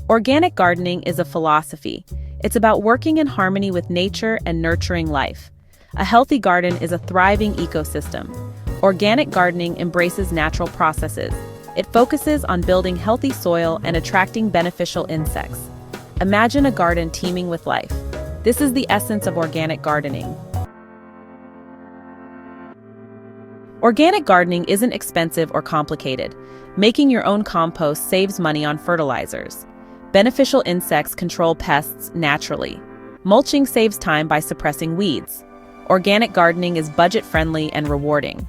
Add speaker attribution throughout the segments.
Speaker 1: Organic gardening is a philosophy. It's about working in harmony with nature and nurturing life. A healthy garden is a thriving ecosystem. Organic gardening embraces natural processes. It focuses on building healthy soil and attracting beneficial insects. Imagine a garden teeming with life. This is the essence of organic gardening. Organic gardening isn't expensive or complicated. Making your own compost saves money on fertilizers. Beneficial insects control pests naturally. Mulching saves time by suppressing weeds. Organic gardening is budget-friendly and rewarding.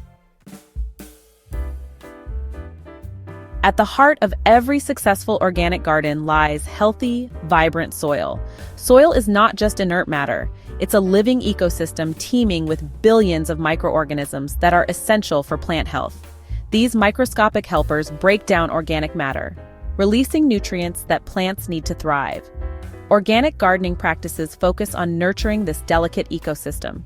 Speaker 1: At the heart of every successful organic garden lies healthy, vibrant soil. Soil is not just inert matter. It's a living ecosystem teeming with billions of microorganisms that are essential for plant health. These microscopic helpers break down organic matter, releasing nutrients that plants need to thrive. Organic gardening practices focus on nurturing this delicate ecosystem.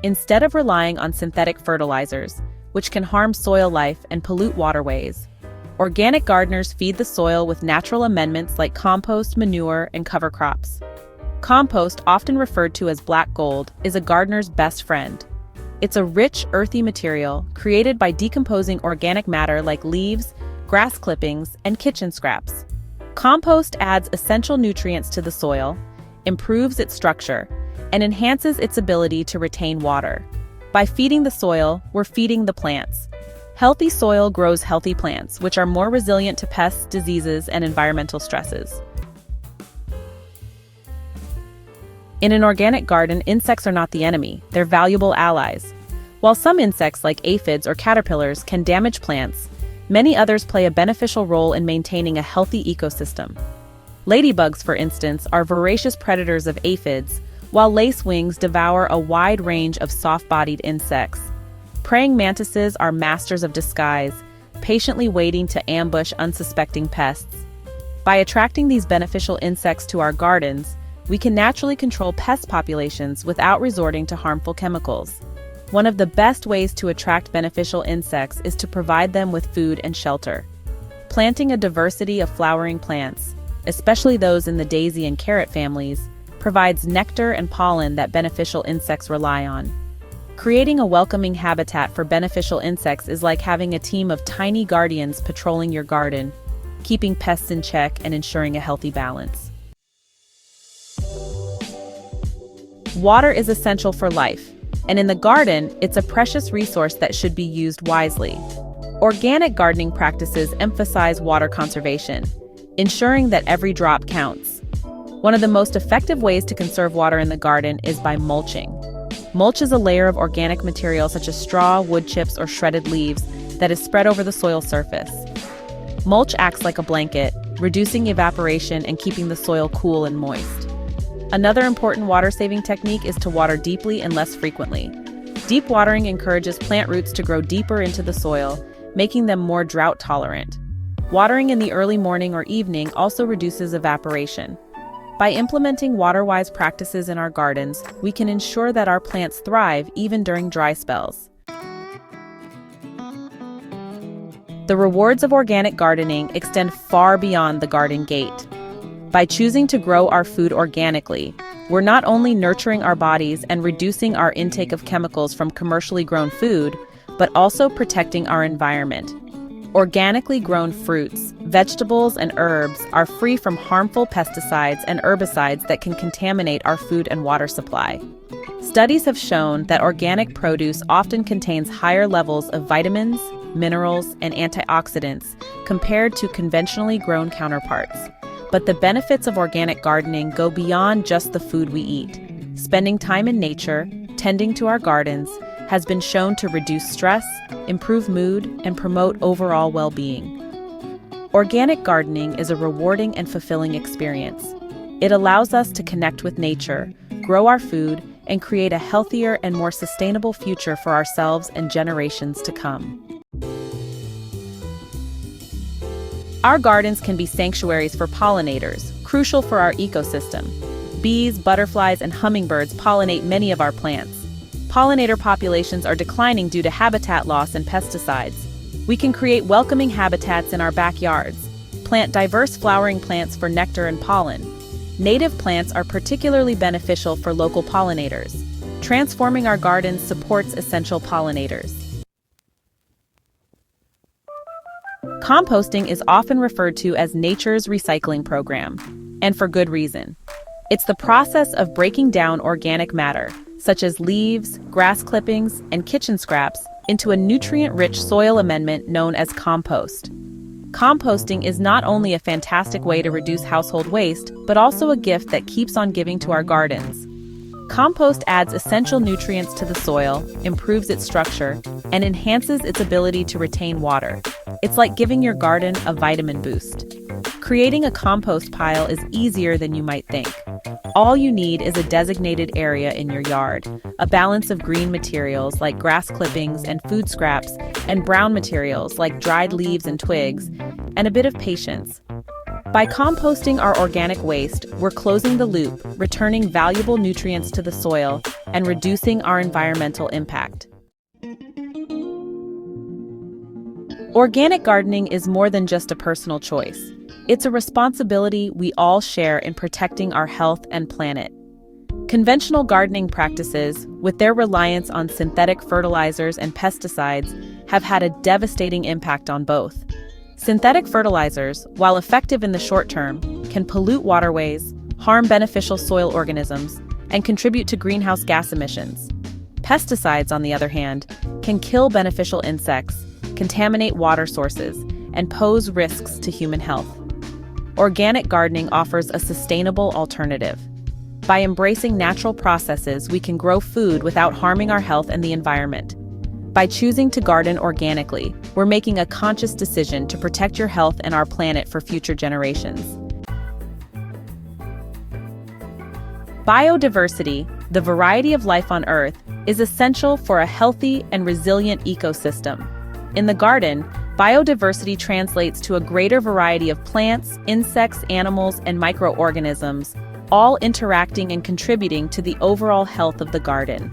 Speaker 1: Instead of relying on synthetic fertilizers, which can harm soil life and pollute waterways, organic gardeners feed the soil with natural amendments like compost, manure, and cover crops. Compost, often referred to as black gold, is a gardener's best friend. It's a rich, earthy material created by decomposing organic matter like leaves, grass clippings, and kitchen scraps. Compost adds essential nutrients to the soil, improves its structure, and enhances its ability to retain water. By feeding the soil, we're feeding the plants. Healthy soil grows healthy plants, which are more resilient to pests, diseases, and environmental stresses. In an organic garden, insects are not the enemy, they're valuable allies. While some insects like aphids or caterpillars can damage plants, many others play a beneficial role in maintaining a healthy ecosystem. Ladybugs, for instance, are voracious predators of aphids, while lacewings devour a wide range of soft-bodied insects. Praying mantises are masters of disguise, patiently waiting to ambush unsuspecting pests. By attracting these beneficial insects to our gardens, we can naturally control pest populations without resorting to harmful chemicals. One of the best ways to attract beneficial insects is to provide them with food and shelter. Planting a diversity of flowering plants, especially those in the daisy and carrot families, provides nectar and pollen that beneficial insects rely on. Creating a welcoming habitat for beneficial insects is like having a team of tiny guardians patrolling your garden, keeping pests in check and ensuring a healthy balance. Water is essential for life, and in the garden, it's a precious resource that should be used wisely. Organic gardening practices emphasize water conservation, ensuring that every drop counts. One of the most effective ways to conserve water in the garden is by mulching. Mulch is a layer of organic material such as straw, wood chips, or shredded leaves that is spread over the soil surface. Mulch acts like a blanket, reducing evaporation and keeping the soil cool and moist. Another important water-saving technique is to water deeply and less frequently. Deep watering encourages plant roots to grow deeper into the soil, making them more drought-tolerant. Watering in the early morning or evening also reduces evaporation. By implementing water-wise practices in our gardens, we can ensure that our plants thrive even during dry spells. The rewards of organic gardening extend far beyond the garden gate. By choosing to grow our food organically, we're not only nurturing our bodies and reducing our intake of chemicals from commercially grown food, but also protecting our environment. Organically grown fruits, vegetables, and herbs are free from harmful pesticides and herbicides that can contaminate our food and water supply. Studies have shown that organic produce often contains higher levels of vitamins, minerals, and antioxidants compared to conventionally grown counterparts. But the benefits of organic gardening go beyond just the food we eat. Spending time in nature, tending to our gardens, has been shown to reduce stress, improve mood, and promote overall well-being. Organic gardening is a rewarding and fulfilling experience. It allows us to connect with nature, grow our food, and create a healthier and more sustainable future for ourselves and generations to come. Our gardens can be sanctuaries for pollinators, crucial for our ecosystem. Bees, butterflies, and hummingbirds pollinate many of our plants. Pollinator populations are declining due to habitat loss and pesticides. We can create welcoming habitats in our backyards. Plant diverse flowering plants for nectar and pollen. Native plants are particularly beneficial for local pollinators. Transforming our gardens supports essential pollinators. Composting is often referred to as nature's recycling program, and for good reason. It's the process of breaking down organic matter, such as leaves, grass clippings, and kitchen scraps, into a nutrient-rich soil amendment known as compost. Composting is not only a fantastic way to reduce household waste, but also a gift that keeps on giving to our gardens. Compost adds essential nutrients to the soil, improves its structure, and enhances its ability to retain water. It's like giving your garden a vitamin boost. Creating a compost pile is easier than you might think. All you need is a designated area in your yard, a balance of green materials like grass clippings and food scraps, and brown materials like dried leaves and twigs, and a bit of patience. By composting our organic waste, we're closing the loop, returning valuable nutrients to the soil, and reducing our environmental impact. Organic gardening is more than just a personal choice. It's a responsibility we all share in protecting our health and planet. Conventional gardening practices, with their reliance on synthetic fertilizers and pesticides, have had a devastating impact on both. Synthetic fertilizers, while effective in the short term, can pollute waterways, harm beneficial soil organisms, and contribute to greenhouse gas emissions. Pesticides, on the other hand, can kill beneficial insects, contaminate water sources, and pose risks to human health. Organic gardening offers a sustainable alternative. By embracing natural processes, we can grow food without harming our health and the environment. By choosing to garden organically, we're making a conscious decision to protect your health and our planet for future generations. Biodiversity, the variety of life on Earth, is essential for a healthy and resilient ecosystem. In the garden, biodiversity translates to a greater variety of plants, insects, animals, and microorganisms, all interacting and contributing to the overall health of the garden.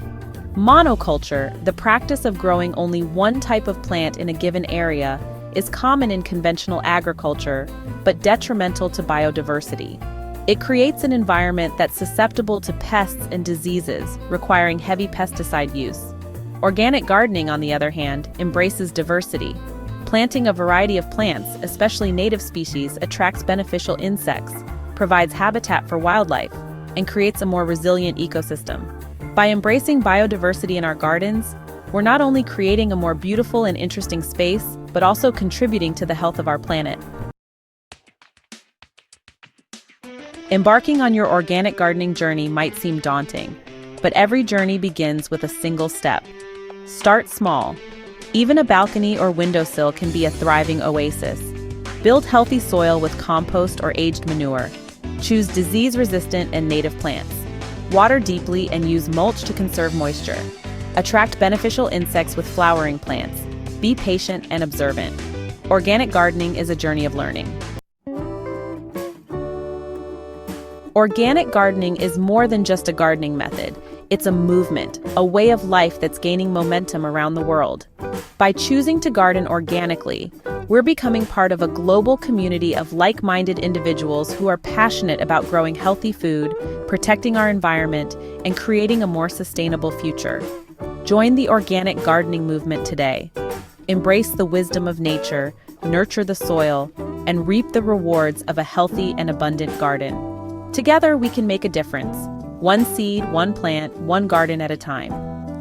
Speaker 1: Monoculture, the practice of growing only one type of plant in a given area, is common in conventional agriculture, but detrimental to biodiversity. It creates an environment that's susceptible to pests and diseases, requiring heavy pesticide use. Organic gardening, on the other hand, embraces diversity. Planting a variety of plants, especially native species, attracts beneficial insects, provides habitat for wildlife, and creates a more resilient ecosystem. By embracing biodiversity in our gardens, we're not only creating a more beautiful and interesting space, but also contributing to the health of our planet. Embarking on your organic gardening journey might seem daunting, but every journey begins with a single step. Start small. Even a balcony or windowsill can be a thriving oasis. Build healthy soil with compost or aged manure. Choose disease-resistant and native plants. Water deeply and use mulch to conserve moisture. Attract beneficial insects with flowering plants. Be patient and observant. Organic gardening is a journey of learning. Organic gardening is more than just a gardening method. It's a movement, a way of life that's gaining momentum around the world. By choosing to garden organically, we're becoming part of a global community of like-minded individuals who are passionate about growing healthy food, protecting our environment, and creating a more sustainable future. Join the organic gardening movement today. Embrace the wisdom of nature, nurture the soil, and reap the rewards of a healthy and abundant garden. Together, we can make a difference. One seed, one plant, one garden at a time.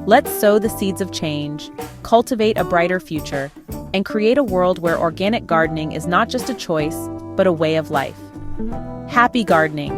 Speaker 1: Let's sow the seeds of change, cultivate a brighter future, and create a world where organic gardening is not just a choice, but a way of life. Happy gardening!